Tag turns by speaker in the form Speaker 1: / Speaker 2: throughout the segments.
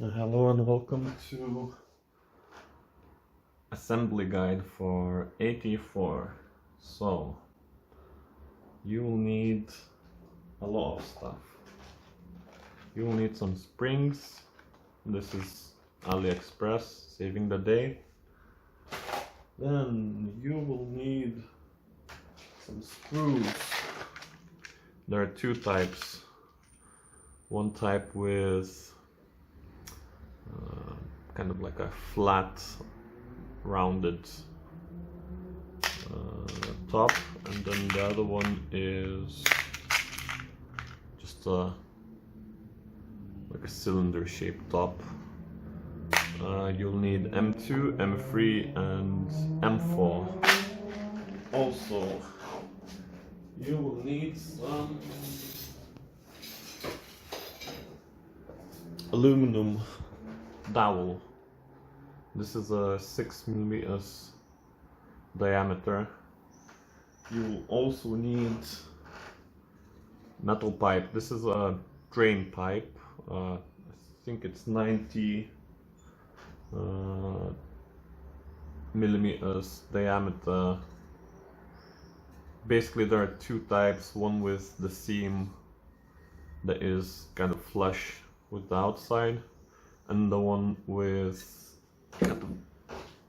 Speaker 1: Hello and welcome to assembly guide for AT4. So you will need a lot of stuff. You will need some springs. This is AliExpress, saving the day. Then you will need some screws. There are two types. One type with kind of like a flat rounded top, and then the other one is just like a cylinder shaped top. You'll need M2, M3 and M4. Also you will need some aluminum dowel. This is a 6 millimeters diameter. You will also need metal pipe. This is a drain pipe. I think it's 90 millimeters diameter. Basically there are two types, one with the seam that is kind of flush with the outside, and the one with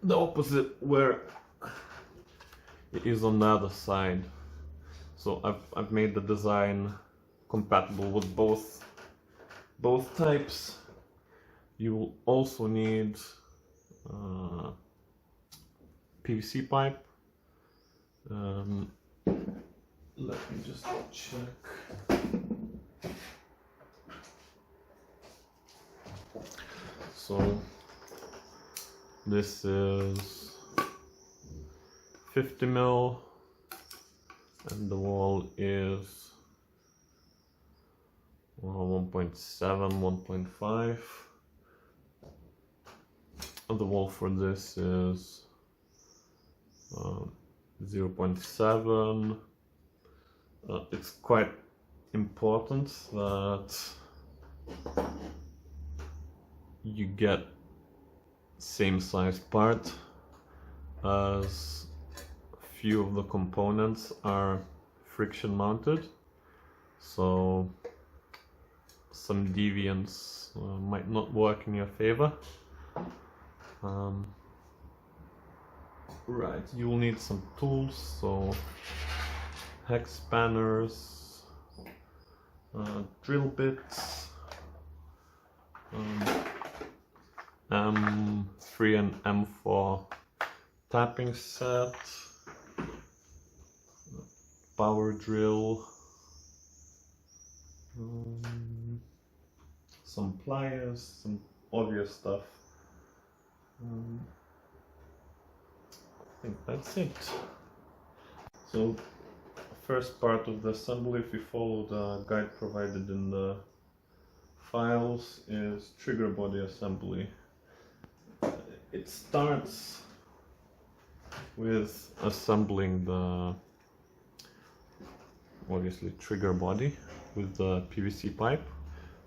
Speaker 1: the opposite where it is on the other side. So I've made the design compatible with both types. You will also need PVC pipe. Let me just check. So this is 50 mil and the wall is 1.7, 1.5. And the wall for this is 0.7. It's quite important that you get same size part, as few of the components are friction mounted, so some deviance might not work in your favor. Right, you will need some tools, so hex spanners, drill bits, M3 and M4 tapping set, power drill, some pliers, some obvious stuff. I think that's it. So first part of the assembly, if you follow the guide provided in the files, is trigger body assembly. It starts with assembling the obviously trigger body with the PVC pipe.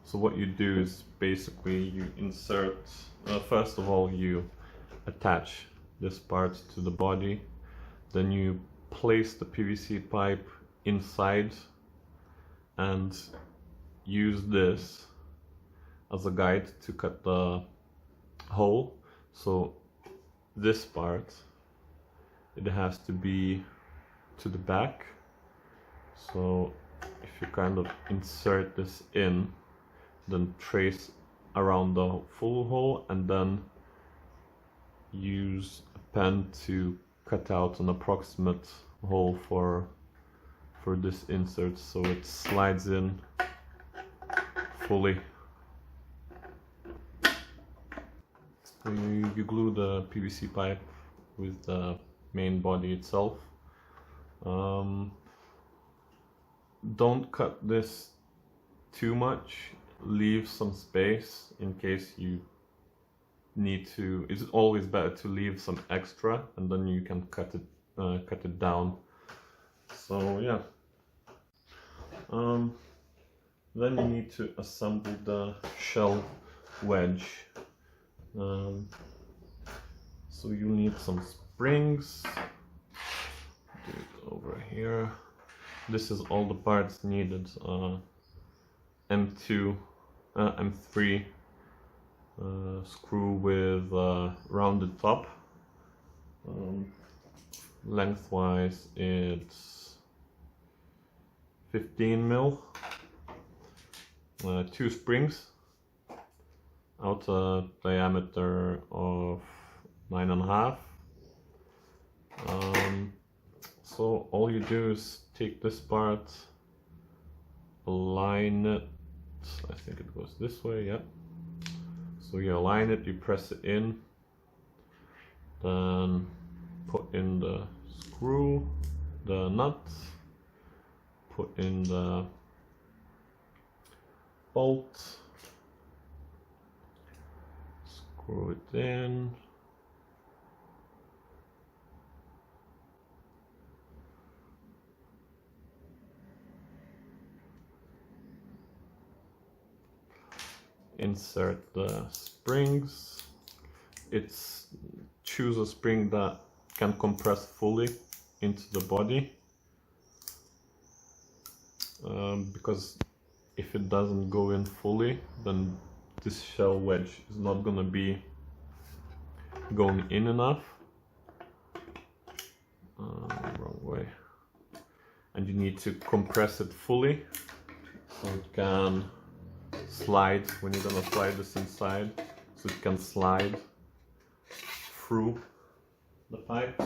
Speaker 1: So what you do is basically you insert, first of all you attach this part to the body, then you place the PVC pipe inside and use this as a guide to cut the hole. So this part, it has to be to the back. So if you kind of insert this in, then trace around the full hole and then use a pen to cut out an approximate hole for this insert, so it slides in fully. You glue the PVC pipe with the main body itself. Don't cut this too much, leave some space in case you need to. It's always better to leave some extra and then you can cut it down. So yeah. Then you need to assemble the shell wedge. So you need some springs. Do it over here. This is all the parts needed. M2, M3 screw with rounded top. Lengthwise it's 15 mil. 2 springs, outer diameter of 9.5. So all you do is take this part, align it. I think it goes this way, yeah. So you align it, you press it in, then put in the screw, the nut, put in the bolt, screw it in, insert the springs. Choose a spring that can compress fully into the body, because if it doesn't go in fully, then this shell wedge is not going to be going in enough. Wrong way. And you need to compress it fully so it can slide when you're going to slide this inside, so it can slide through the pipe.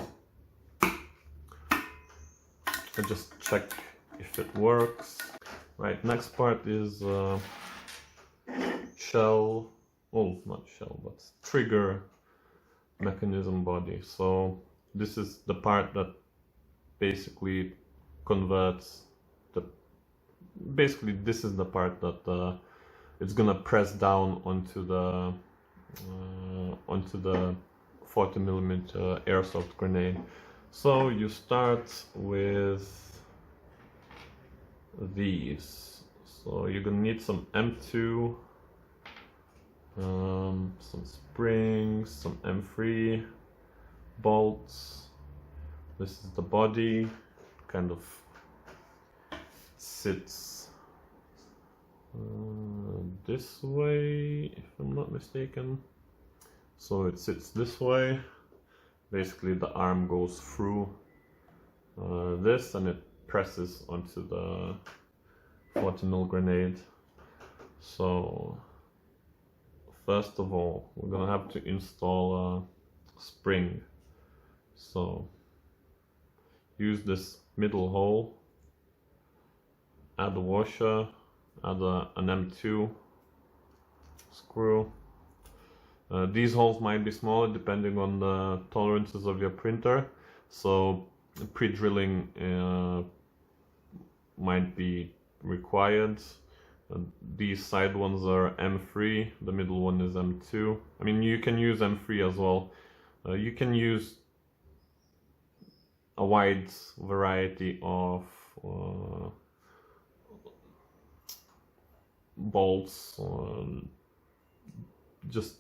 Speaker 1: And just check if it works. Right, next part is shell, well, not shell, but trigger mechanism body. So this is the part that basically converts basically this is the part that it's gonna press down onto the 40mm airsoft grenade. So you start with these. So you're gonna need some M2, some springs, some M3 bolts. This is the body, kind of sits this way, if I'm not mistaken. So it sits this way. Basically the arm goes through this and it presses onto the 40mm grenade. So first of all, we're gonna have to install a spring. So use this middle hole, add a washer, add an M2 screw. These holes might be smaller depending on the tolerances of your printer, so pre-drilling might be required. These side ones are M3, the middle one is M2. I mean, you can use M3 as well. You can use a wide variety of bolts. Just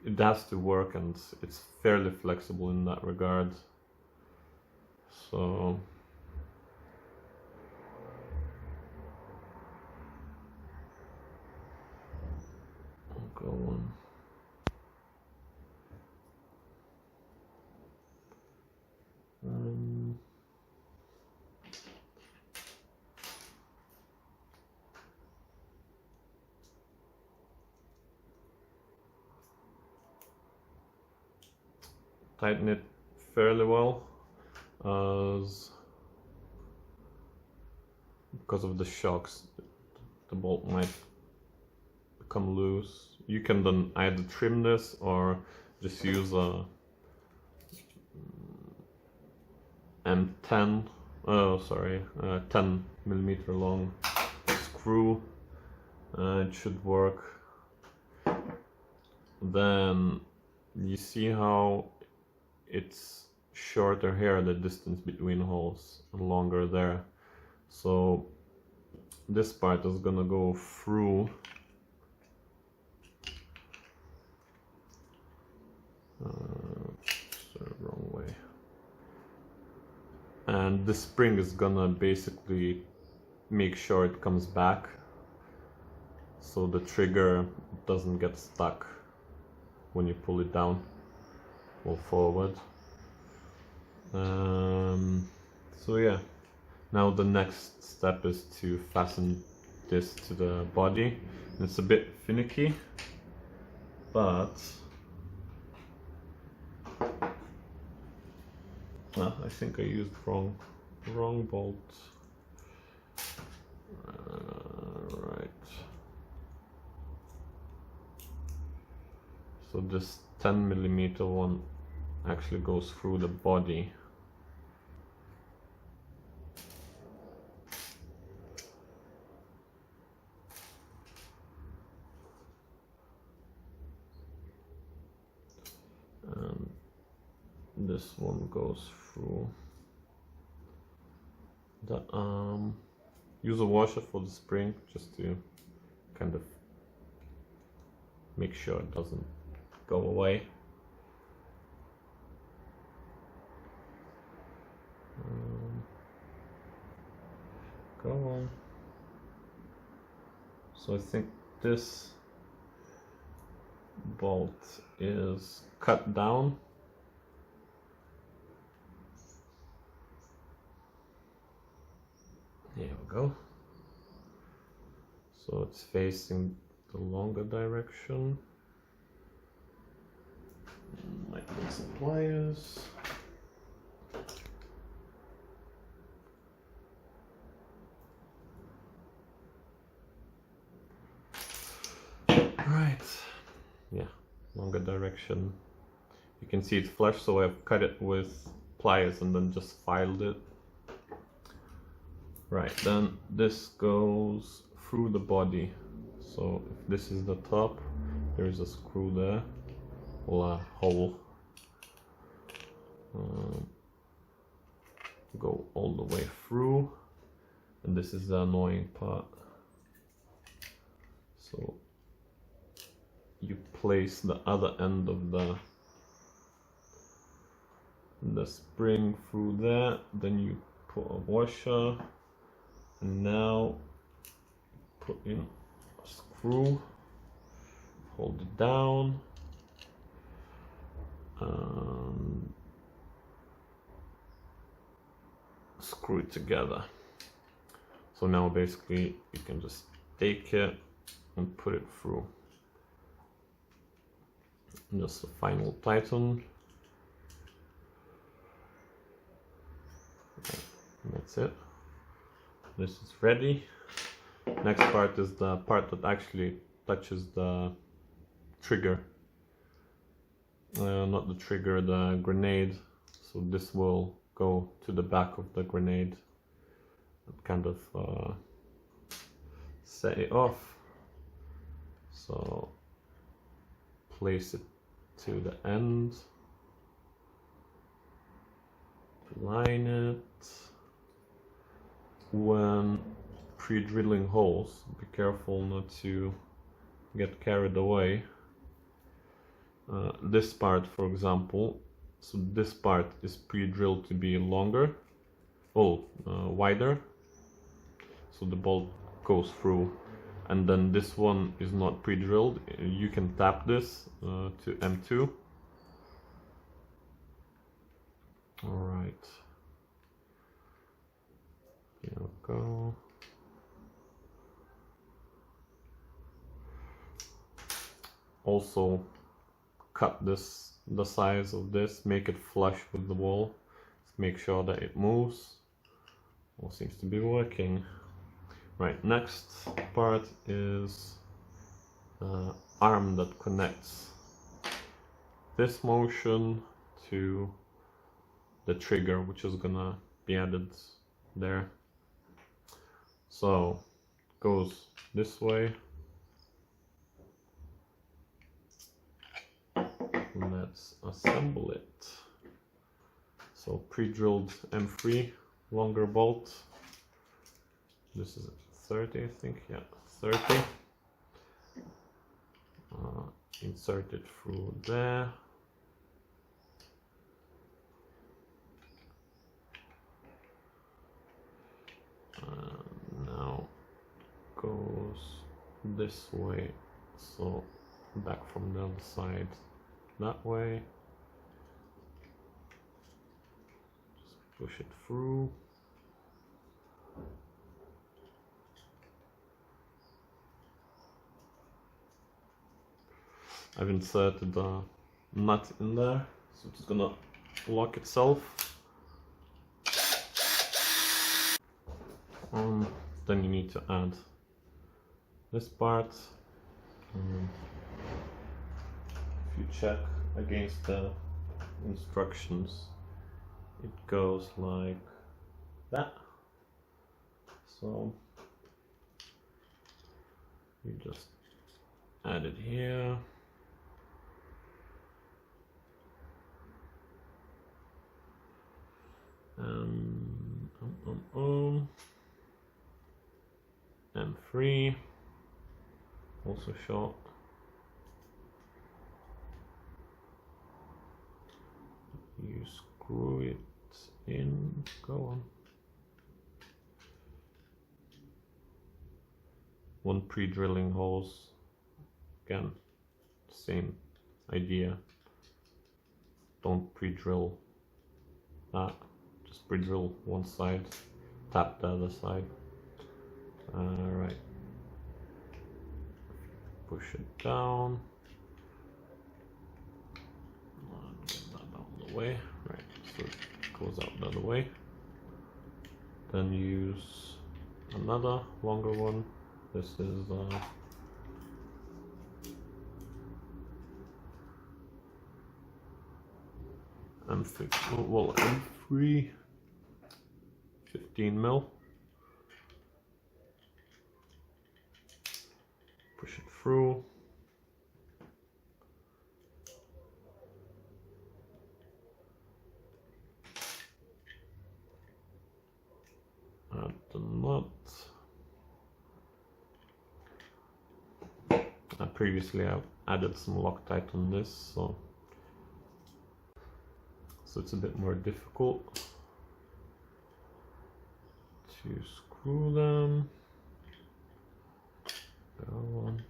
Speaker 1: it has to work, and it's fairly flexible in that regard. So I'll go on. Tighten it fairly well, because of the shocks the bolt might become loose. You can then either trim this or just use a M10, 10mm long screw. It should work. Then you see how it's shorter here, the distance between holes, and longer there. So this part is gonna go through and this spring is gonna basically make sure it comes back, so the trigger doesn't get stuck when you pull it down or forward. So yeah, now the next step is to fasten this to the body. It's a bit finicky, but I think I used wrong bolt. Right. So this 10mm one actually goes through the body. And this one goes through the arm. Use a washer for the spring just to kind of make sure it doesn't go away. Go on. So I think this bolt is cut down. There we go. So it's facing the longer direction. Like with some pliers. Right. Yeah, longer direction. You can see it's flush, so I've cut it with pliers and then just filed it. Right, then this goes through the body. So if this is the top, there is a screw there, or a hole. Go all the way through, and this is the annoying part. So you place the other end of the spring through there, then you put a washer, and now put in a screw, hold it down, and screw it together. So now basically you can just take it and put it through. And just a final tighten. And that's it. This is ready. Next part is the part that actually touches the trigger. Not the trigger, the grenade. So this will go to the back of the grenade and kind of set it off. So place it to the end, line it. When pre-drilling holes, be careful not to get carried away. This part, for example, so this part is pre-drilled to be longer, wider, so the bolt goes through, and then this one is not pre-drilled. You can tap this to M2. Alright, here we go. Also cut the size of this, make it flush with the wall, make sure that it moves. All seems to be working. Right, next part is the arm that connects this motion to the trigger, which is gonna be added there. So goes this way. Let's assemble it. So pre-drilled M3 longer bolt. This is 30, I think. Yeah, 30. Insert it through there. this way, so back from the other side that way. Just push it through. I've inserted the nut in there, so it's gonna lock itself. Then you need to add this part. If you check against the instructions, it goes like that. So you just add it here. M3, also short. You screw it in, go on. One pre-drilling holes, again, same idea. Don't pre-drill that, just pre-drill one side, tap the other side. Right, push it down, and get that out of the way. Right, so it goes out the other way. Then use another longer one. This is M3, 15 mil. Push it through. Add the nut. Previously I've added some Loctite on this, so it's a bit more difficult to screw them. Go on.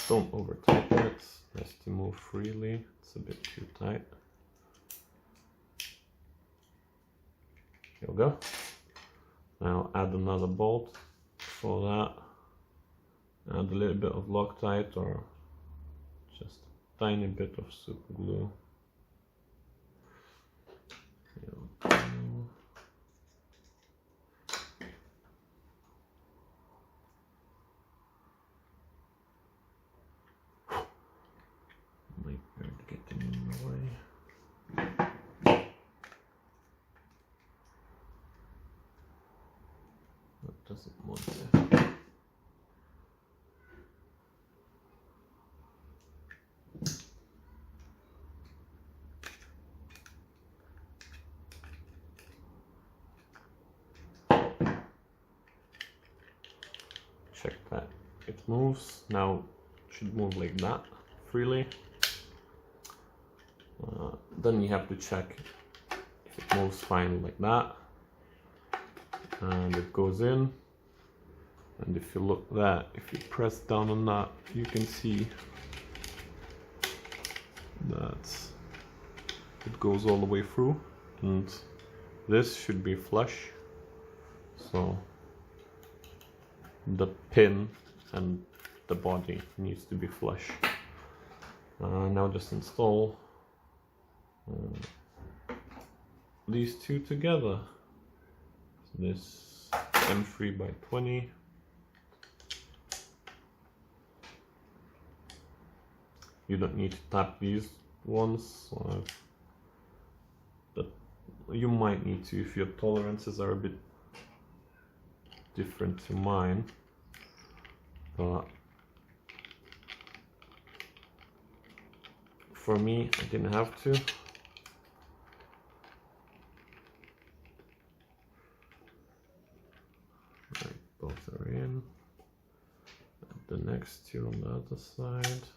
Speaker 1: Don't over tighten it, just to move freely. It's a bit too tight. Here we go. Now add another bolt for that. Add a little bit of Loctite or just a tiny bit of super glue. Here we go. Getting in the way. That doesn't want to. Check that it moves. Now it should move like that freely. Then you have to check if it moves fine like that, and it goes in. And if you look that, if you press down on that, you can see that it goes all the way through, and this should be flush. So the pin and the body needs to be flush. Now just install these two together. So this M3 by 20. You don't need to tap these ones. But you might need to if your tolerances are a bit different to mine. But for me, I didn't have to. Right, both are in. And the next two on the other side.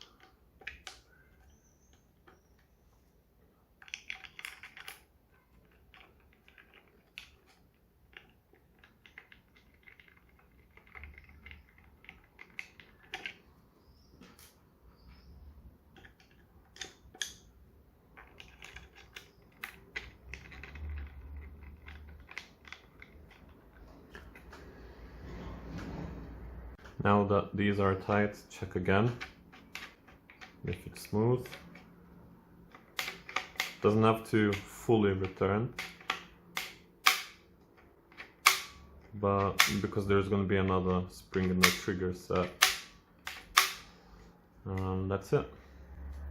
Speaker 1: Now that these are tight, check again if it's smooth. Doesn't have to fully return, but because there's going to be another spring in the trigger set. That's it.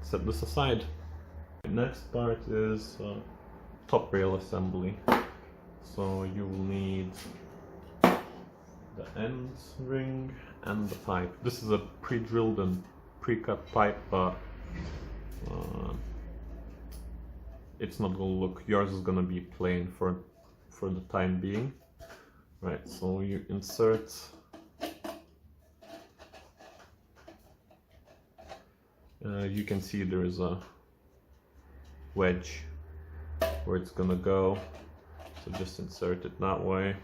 Speaker 1: Set this aside. Next part is top rail assembly. So you will need the end ring and the pipe. This is a pre-drilled and pre-cut pipe, but it's not gonna look. Yours is gonna be plain for the time being. Right. So you insert. You can see there is a wedge where it's gonna go, so just insert it that way.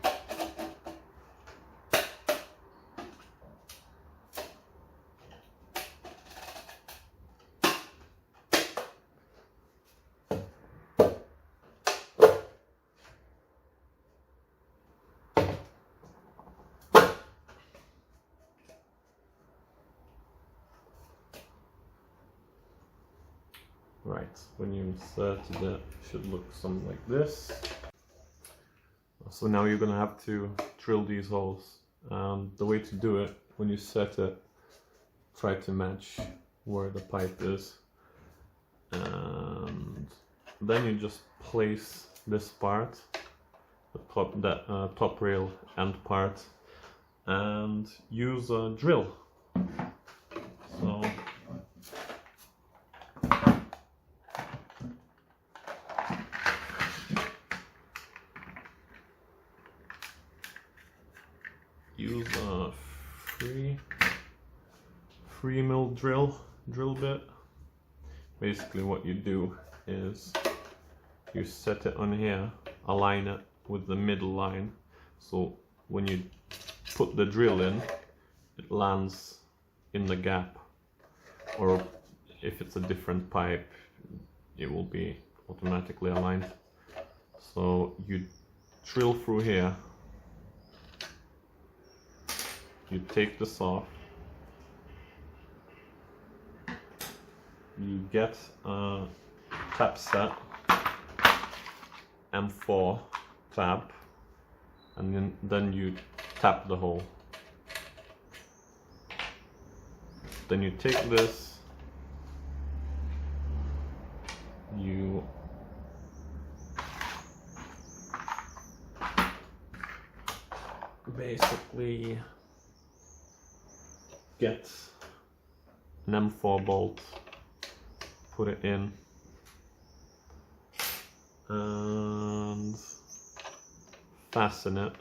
Speaker 1: Right, when you insert it, it should look something like this. So now you're gonna have to drill these holes. The way to do it, when you set it, try to match where the pipe is. And then you just place this part, the top rail end part, and use a drill. So use a 3mm drill bit. Basically what you do is you set it on here, align it with the middle line, so when you put the drill in, it lands in the gap, or if it's a different pipe, it will be automatically aligned. So you drill through here. You take this off, you get a tap set, M4 tap, and then you tap the hole. Then you take this, you basically get an M4 bolt, put it in, and fasten it.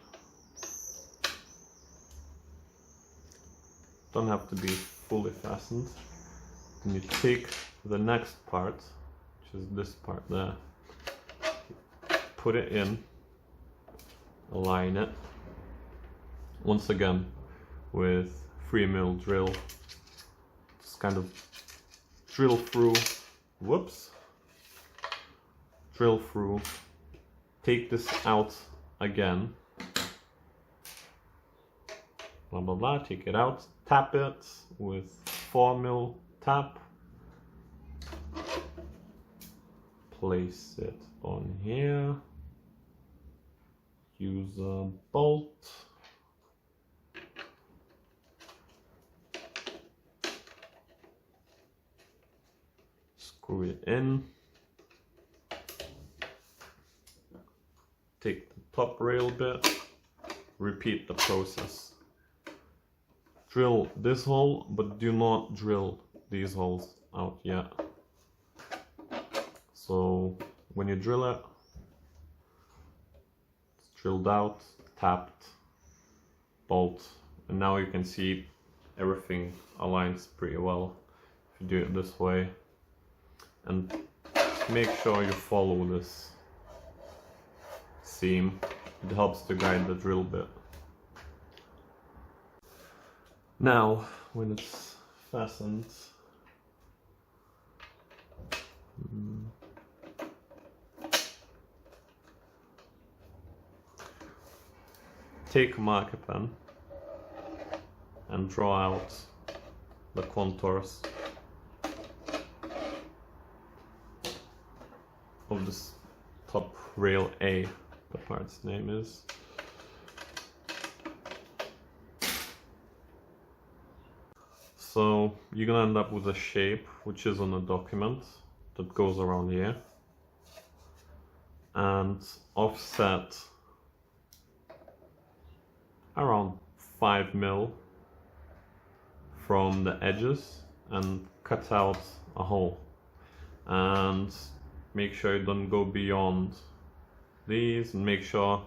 Speaker 1: Don't have to be fully fastened. Then you take the next part, which is this part there, put it in, align it, once again with 3mm drill. Just kind of drill through, drill through, take this out again, blah blah blah, take it out, tap it with 4mm tap, place it on here, use a bolt, screw it in, take the top rail bit, repeat the process. Drill this hole, but do not drill these holes out yet. So when you drill it, it's drilled out, tapped, bolt, and now you can see everything aligns pretty well if you do it this way. And make sure you follow this seam. It helps to guide the drill bit. Now, when it's fastened, take a marker pen and draw out the contours of this top rail A, the part's name is. So you're gonna end up with a shape which is on a document that goes around here and offset around 5 mil from the edges and cut out a hole, and make sure you don't go beyond these, and make sure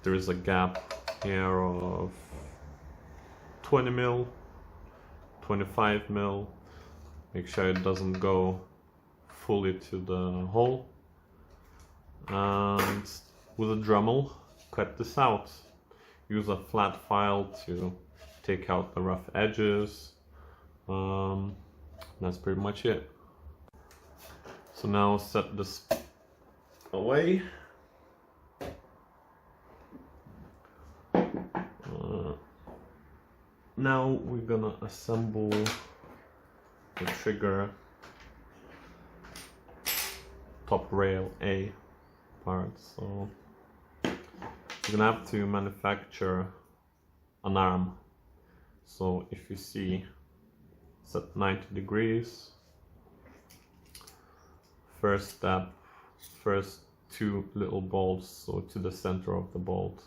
Speaker 1: there is a gap here of 20 mil, 25 mil. Make sure it doesn't go fully to the hole, and with a Dremel cut this out. Use a flat file to take out the rough edges. That's pretty much it. So now set this away. Now we're gonna assemble the trigger top rail A part. So you're gonna have to manufacture an arm. So if you see, set 90 degrees. First step, first 2 little bolts, so to the center of the bolt,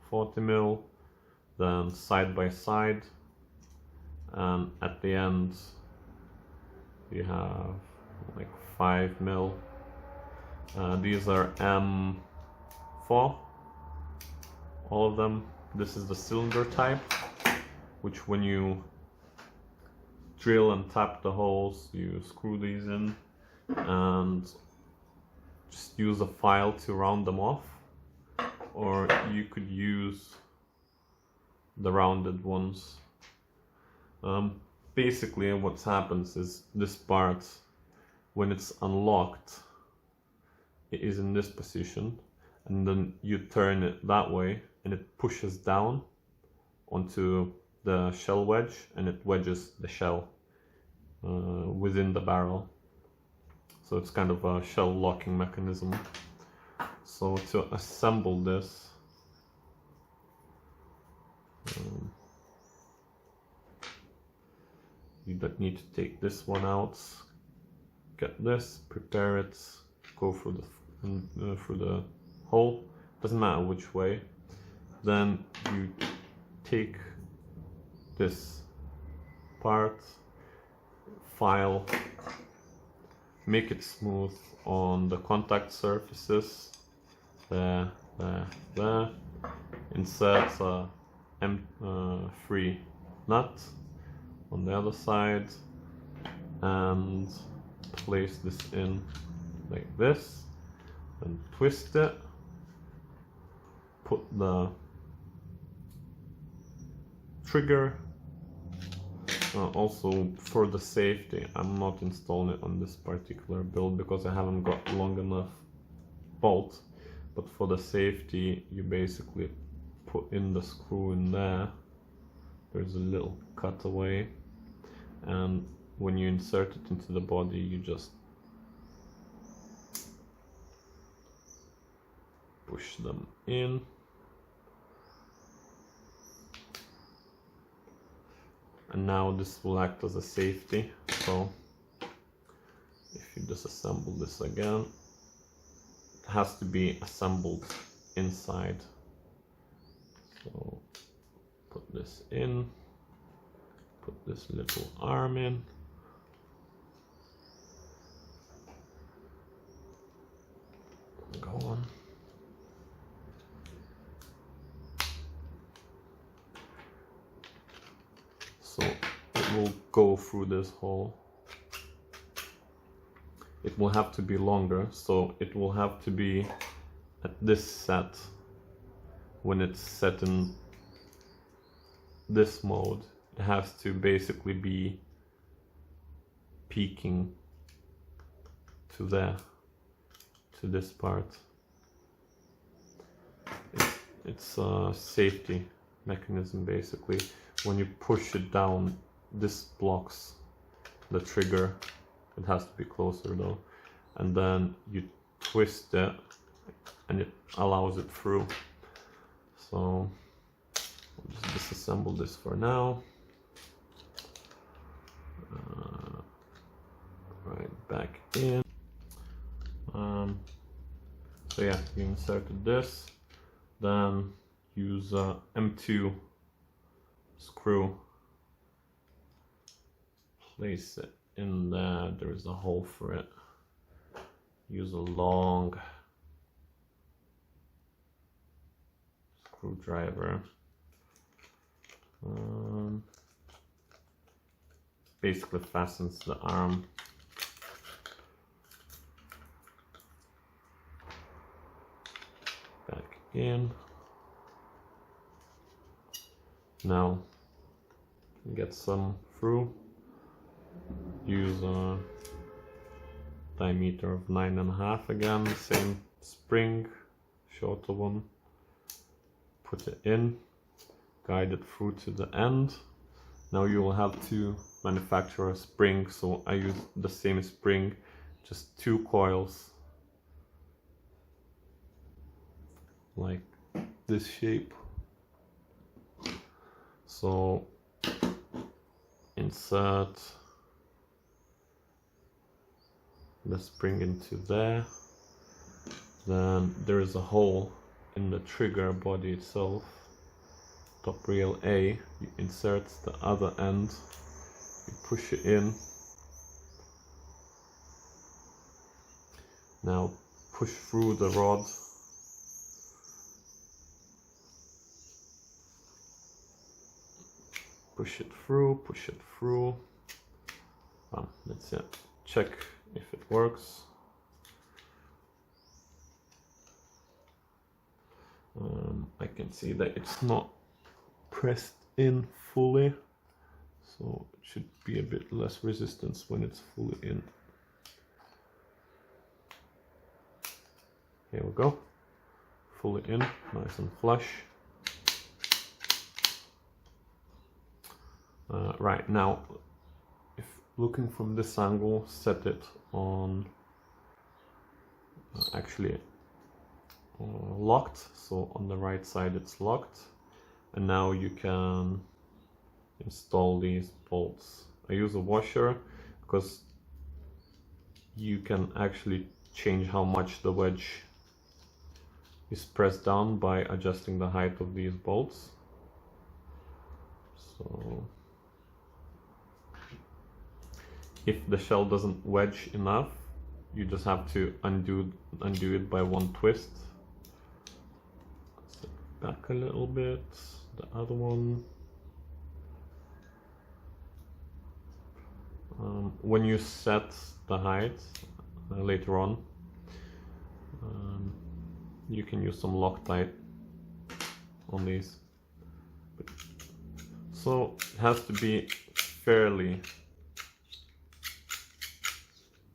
Speaker 1: 40 mil, then side by side, and at the end you have like 5 mil. These are M4, all of them. This is the cylinder type, which when you drill and tap the holes, you screw these in and just use a file to round them off, or you could use the rounded ones. Basically what happens is this part, when it's unlocked, it is in this position, and then you turn it that way and it pushes down onto the shell wedge, and it wedges the shell within the barrel. So it's kind of a shell locking mechanism. So to assemble this, you don't need to take this one out. Get this, prepare it, go through the hole. Doesn't matter which way. Then you take this part, file, make it smooth on the contact surfaces, there, insert a M3 nut on the other side, and place this in like this, and twist it, put the trigger. Also, for the safety, I'm not installing it on this particular build because I haven't got long enough bolt, but for the safety you basically put in the screw in there. There's a little cutaway, and when you insert it into the body, you just push them in. And now this will act as a safety. So if you disassemble this again, it has to be assembled inside. So put this in, put this little arm in, go on. So it will go through this hole. It will have to be longer, so it will have to be at this set. When it's set in this mode, it has to basically be peaking to there, to this part. It's a safety mechanism basically. When you push it down, this blocks the trigger. It has to be closer though. And then you twist it and it allows it through. So I'll just disassemble this for now. Right back in. So yeah, you inserted this, then use a M2 screw, place it in there, there is a hole for it, use a long screwdriver, basically fastens the arm. Back in. Now get some through. Use a diameter of 9.5 again, same spring, shorter one. Put it in, guide it through to the end. Now you will have to manufacture a spring, so I use the same spring, just 2 coils, like this shape. So insert the spring into there, then there is a hole in the trigger body itself, top rail A, you insert the other end, you push it in, now push through the rod, push it through, that's it. Check if it works. I can see that it's not pressed in fully, so it should be a bit less resistance when it's fully in. Here we go, fully in, nice and flush. Right, now if looking from this angle, set it on locked, so on the right side it's locked, and now you can install these bolts. I use a washer because you can actually change how much the wedge is pressed down by adjusting the height of these bolts. So if the shell doesn't wedge enough, you just have to undo it by one twist. Set back a little bit, the other one. When you set the height later on, you can use some Loctite on these. So it has to be fairly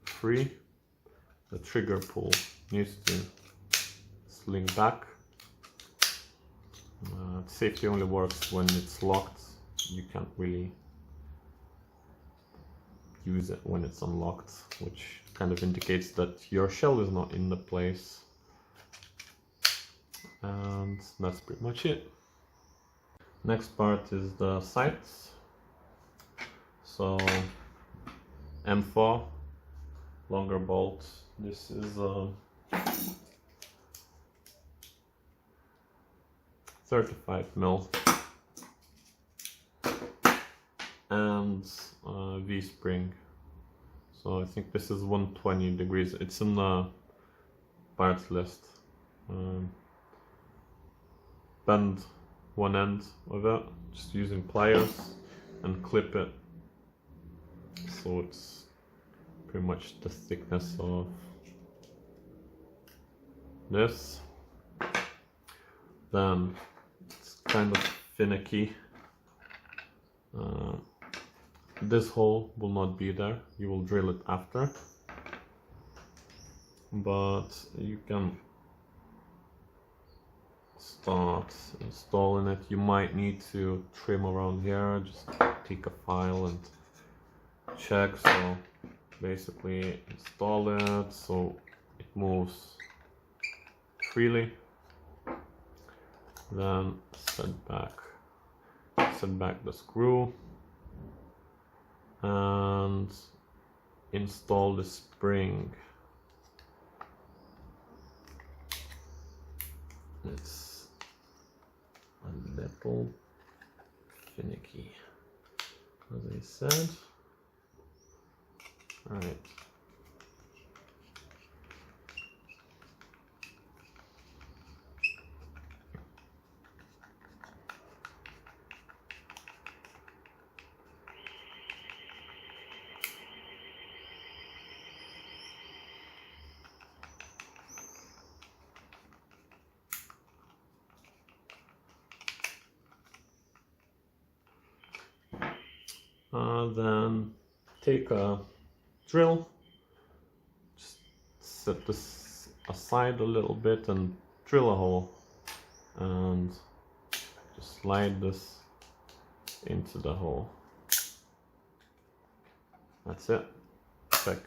Speaker 1: free. The trigger pull needs to sling back. Safety only works when it's locked. You can't really use it when it's unlocked, which kind of indicates that your shell is not in the place. And that's pretty much it. Next part is the sights. So M4, longer bolt. This is a 35mm and V-spring. So I think this is 120 degrees. It's in the parts list. Bend one end of it, just using pliers, and clip it so it's pretty much the thickness of this. Then it's kind of finicky. This hole will not be there, you will drill it after, but you can start installing it. You might need to trim around here, just take a file and check. So basically install it so it moves freely. Then set back the screw and install the spring. It's a little finicky, as I said. All right. Then take a drill, just set this aside a little bit and drill a hole, and just slide this into the hole. That's it. Check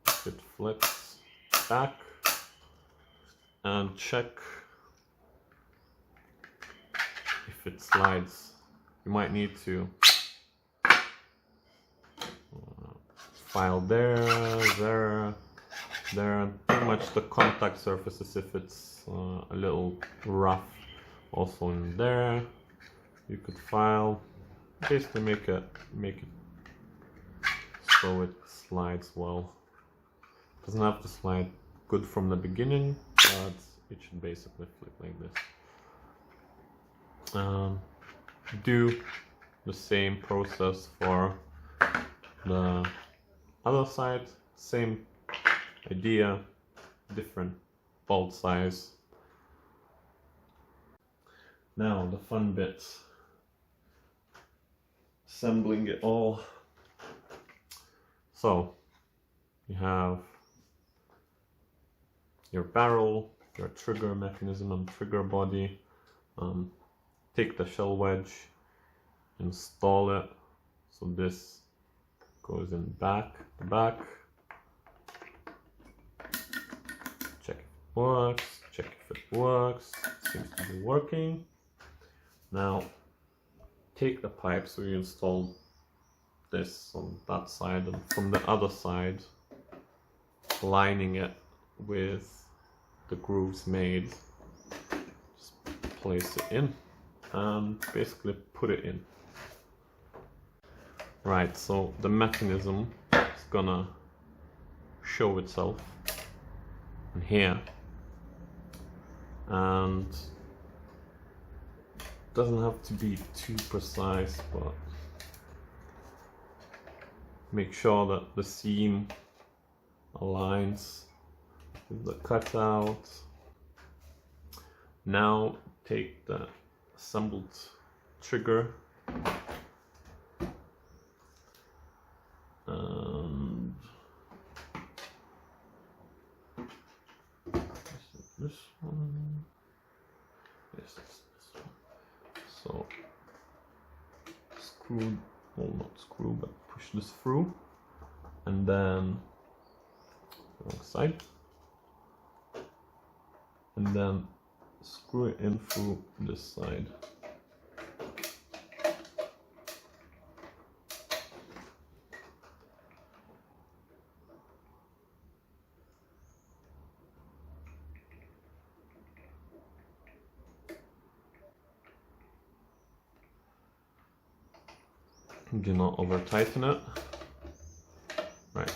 Speaker 1: if it flips back, and check if it slides. You might need to file there, and pretty much the contact surfaces. If it's a little rough, also in there, you could file. Basically, make it so it slides well. Doesn't have to slide good from the beginning, but it should basically flip like this. Do the same process for the other side, same idea, different bolt size. Now the fun bits, assembling it all. So you have your barrel, your trigger mechanism and trigger body. Take the shell wedge, install it, so this goes in the back. Check if it works, check if it works. It seems to be working. Now take the pipe, so you install this on that side, and from the other side, lining it with the grooves made, just place it in and basically put it in. Right, so the mechanism is gonna show itself in here, and doesn't have to be too precise, but make sure that the seam aligns with the cutout. Now take the assembled trigger and this one. Yes, it's this one. So screw, well, not screw, but push this through, and then wrong side, and then screw it in through this side. Do not over tighten it. Right,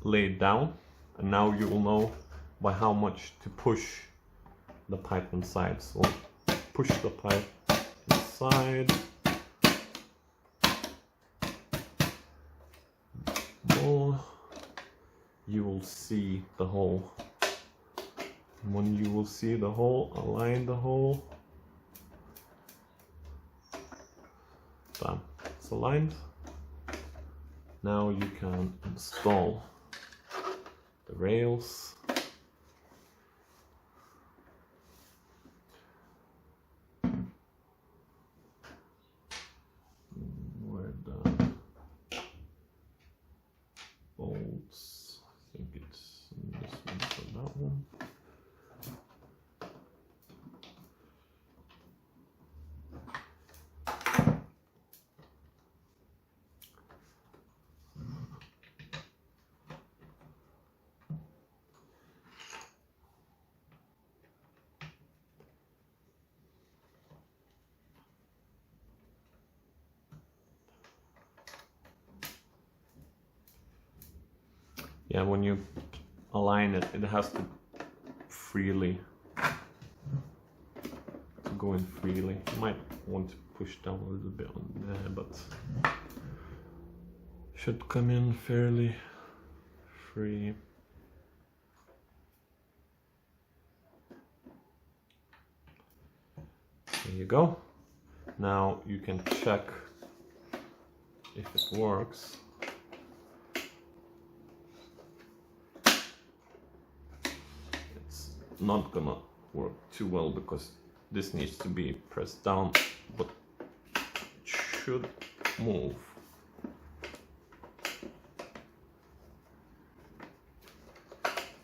Speaker 1: lay it down, and now you will know by how much to push the pipe inside. So push the pipe inside. More, you will see the hole. And when you will see the hole, align the hole. Bam. Aligned. Now you can install the rails. Yeah, when you align it, it has to freely go in freely. You might want to push down a little bit on there, but should come in fairly free. There you go. Now you can check if it works. It's not gonna work too well because this needs to be pressed down, but it should move.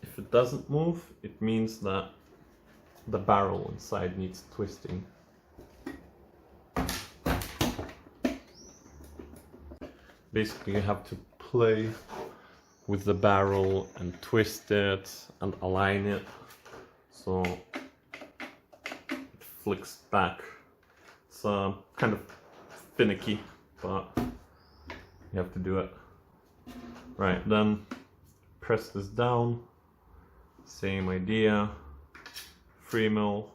Speaker 1: If it doesn't move, it means that the barrel inside needs twisting. Basically, you have to play with the barrel and twist it and align it so it flicks back. It's kind of finicky, but you have to do it. Right, then press this down. Same idea. Free mill.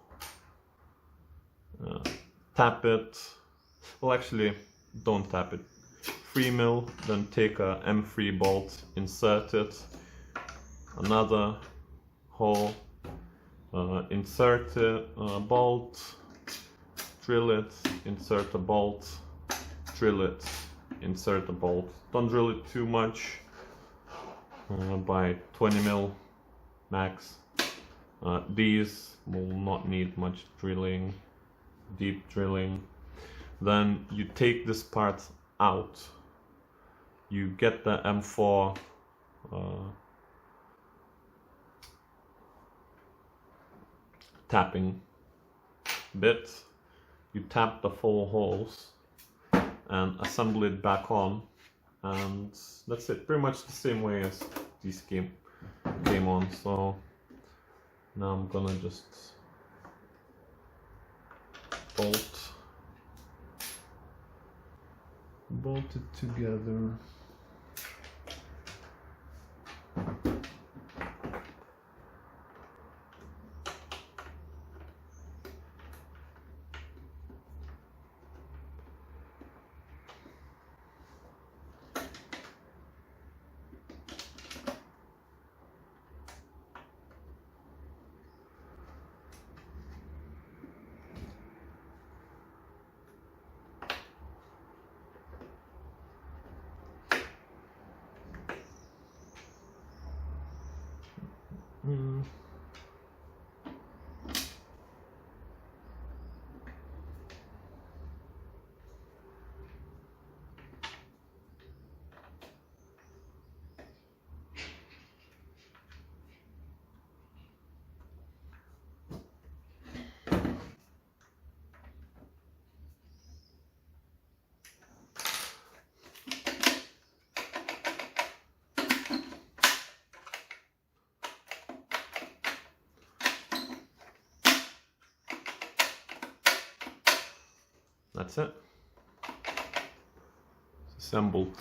Speaker 1: Tap it. Well, actually, don't tap it. Free mill, then take a M3 bolt, insert it, another hole, insert a bolt, drill it, insert a bolt, drill it, insert a bolt. Don't drill it too much, by 20 mil max. These will not need much drilling, deep drilling. Then you take this part out. You get the M4 tapping bit, you tap the 4 holes and assemble it back on, and that's it. Pretty much the same way as these came on. So now I'm gonna just bolt it together. That's it. It's assembled.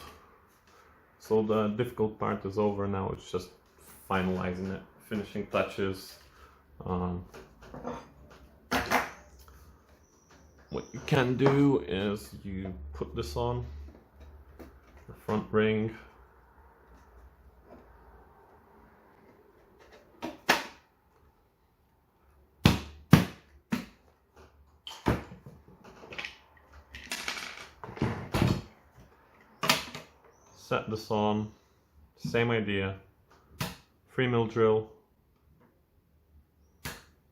Speaker 1: So the difficult part is over now. It's just finalizing it, finishing touches. What you can do is you put this on the front ring. Set this on, same idea, 3 mil drill,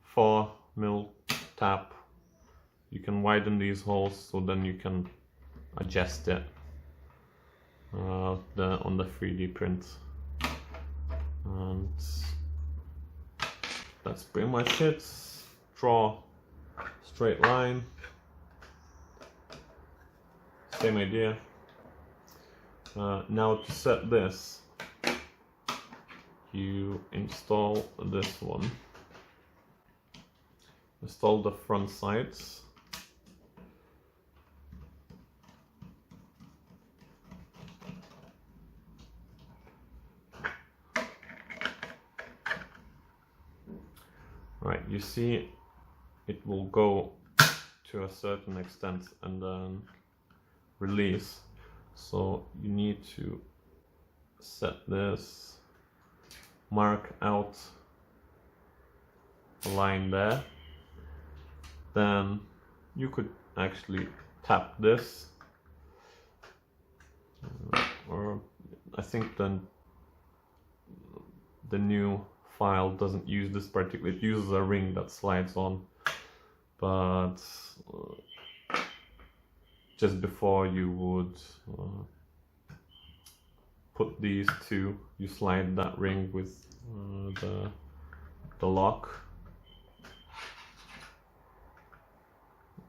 Speaker 1: 4 mil tap. You can widen these holes so then you can adjust it on the 3D print. And that's pretty much it. Draw straight line, same idea. Now to set this, you install this one. Install the front sides. you see it will go to a certain extent and then release. So you need to set this, mark out a line there. Then you could actually tap this, or I think then the new file doesn't use this particular, it uses a ring that slides on, but just before you would put these two, you slide that ring with the lock.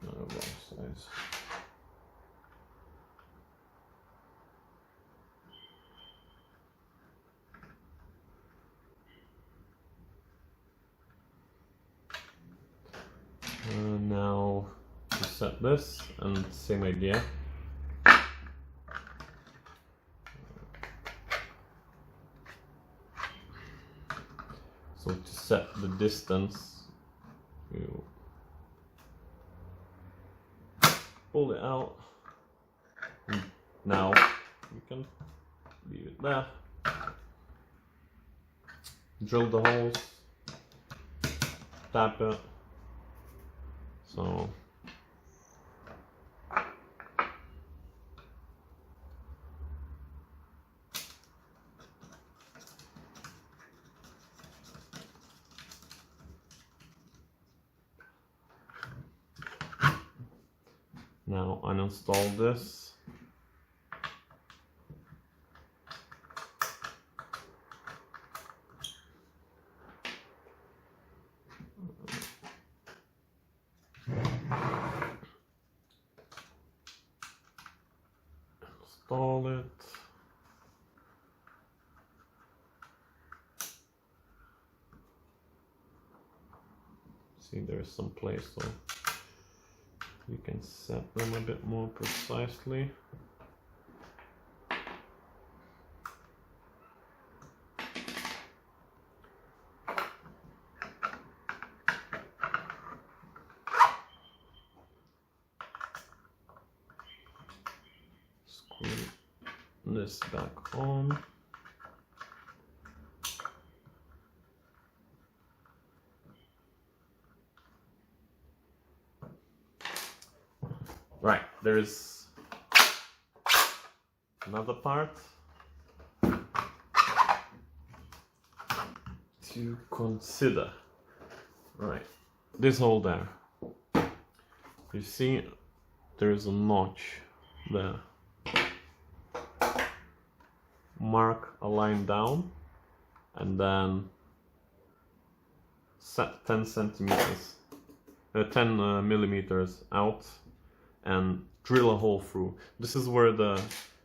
Speaker 1: Wrong size. Now to set this, and same idea. So to set the distance, you pull it out. And now you can leave it there. Drill the holes, tap it. So now uninstall this. Install it. See, there's some place so you can set them a bit more precisely. Screw this back on. Right, there's another part to consider. Right, this hole there. You see there is a notch there. Mark a line down and then set 10 centimeters, 10 millimeters out and drill a hole through. This is where the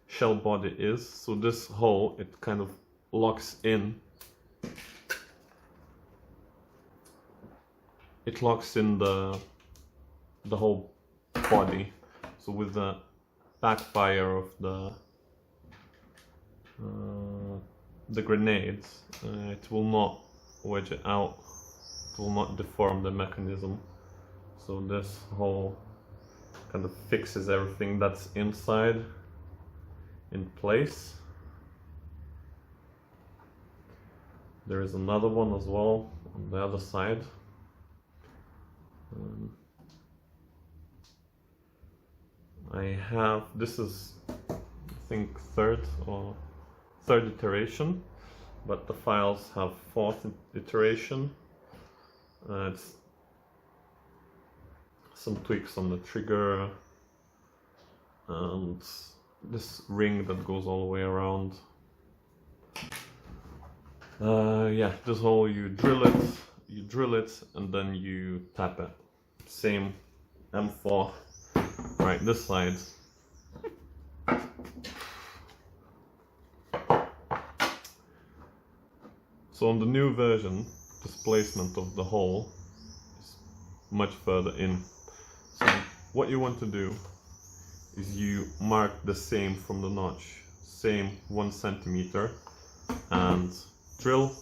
Speaker 1: shell body is, so this hole, it kind of locks in. It locks in the whole body. So with the backfire of the grenades, it will not wedge it out. It will not deform the mechanism. So this hole kind of fixes everything that's inside in place. There is another one as well on the other side. I have, this is I think third iteration, but the files have fourth iteration. It's some tweaks on the trigger and this ring that goes all the way around. Yeah, this hole, you drill it and then you tap it. Same M4. Right, this side. So on the new version, displacement of the hole is much further in. So what you want to do is you mark the same from the notch, same 1 centimeter, and drill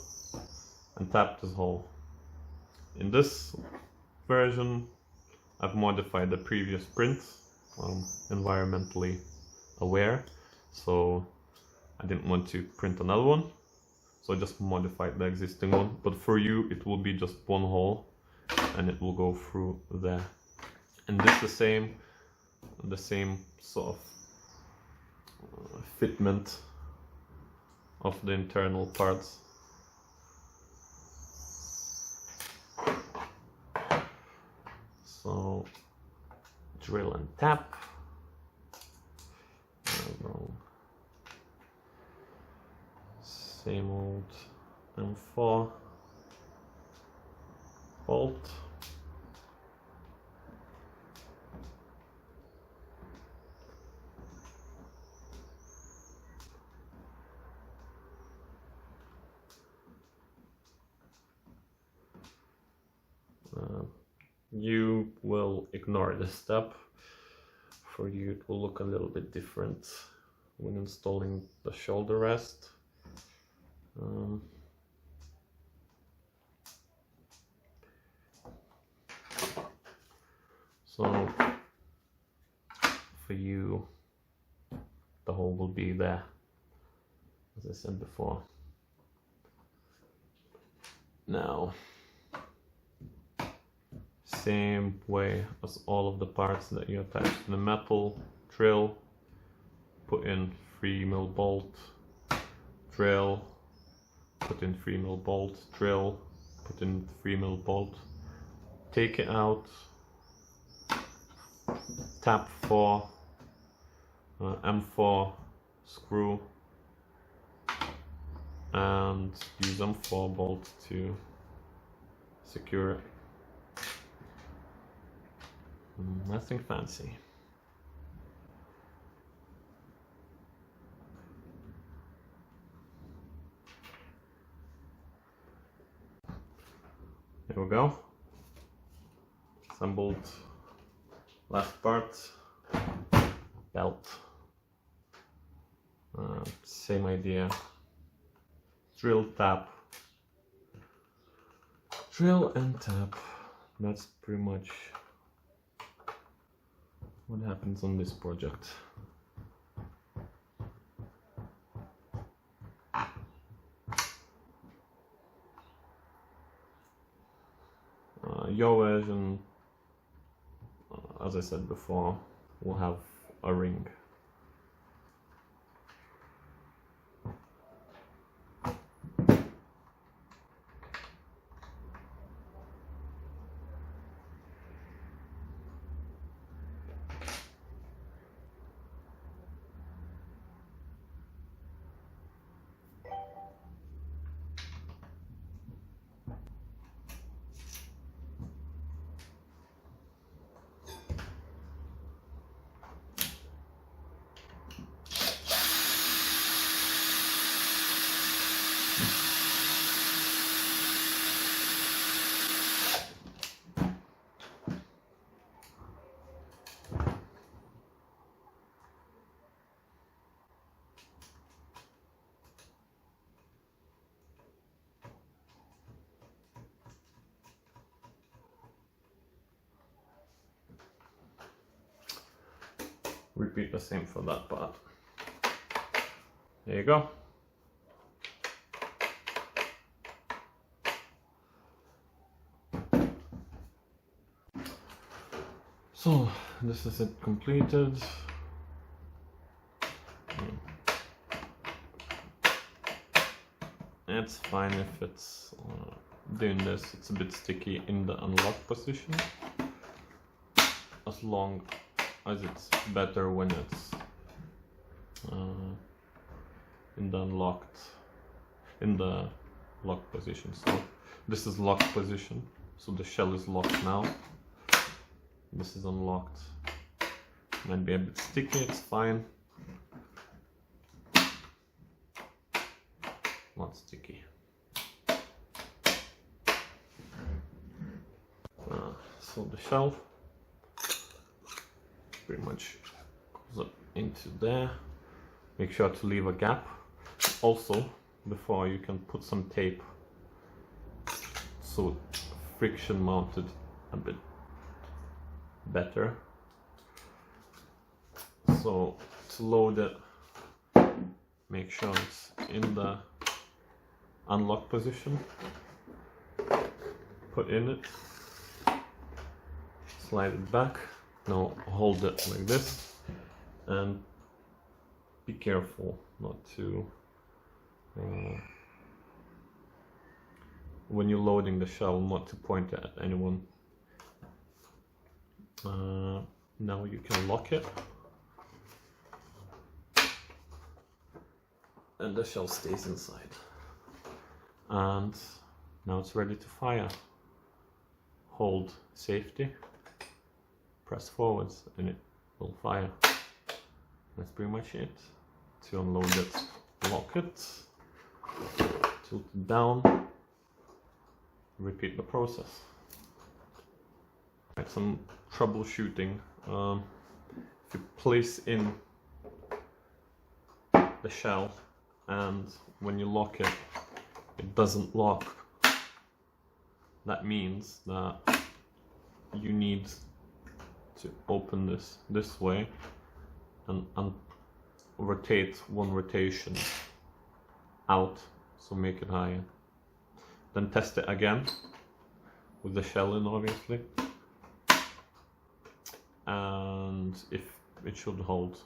Speaker 1: and tap this hole. In this version, I've modified the previous print. Environmentally aware, so I didn't want to print another one, so I just modified the existing one. But for you, it will be just one hole, and it will go through there. And this the same sort of fitment of the internal parts. So drill and tap. Same old M4 bolt. You will ignore this step. For you, it will look a little bit different when installing the shoulder rest. So for you, the hole will be there, as I said before. Now, same way as all of the parts that you attach to the metal, drill, put in 3mm bolt, drill, put in 3mm bolt, drill, put in 3mm bolt, take it out, tap for M4 screw, and use M4 bolt to secure it. Nothing fancy. There we go. Assembled last part. Belt. Same idea. Drill, tap. Drill and tap. That's pretty much what happens on this project. Your version, as I said before, will have a ring. Repeat the same for that part. There you go. So this is it completed. It's fine if it's doing this. It's a bit sticky in the unlock position, as long as it's better when it's in the locked position. So this is locked position, so the shell is locked now. This is unlocked. Might be a bit sticky, it's fine. Not sticky. So the shell pretty much goes up into there. Make sure to leave a gap. Also, before, you can put some tape so it friction mounted a bit better. So to load it, make sure it's in the unlock position, put in it, slide it back. Now hold it like this and be careful not to when you're loading the shell, not to point it at anyone. Now you can lock it and the shell stays inside, and now it's ready to fire. Hold safety, press forwards and it will fire. That's pretty much it. To unload it, lock it, tilt it down, repeat the process. Right, some troubleshooting. If you place in the shell and when you lock it, it doesn't lock, that means that you need to open this way and rotate one rotation out, so make it higher. Then test it again with the shell in, obviously, and if it should hold.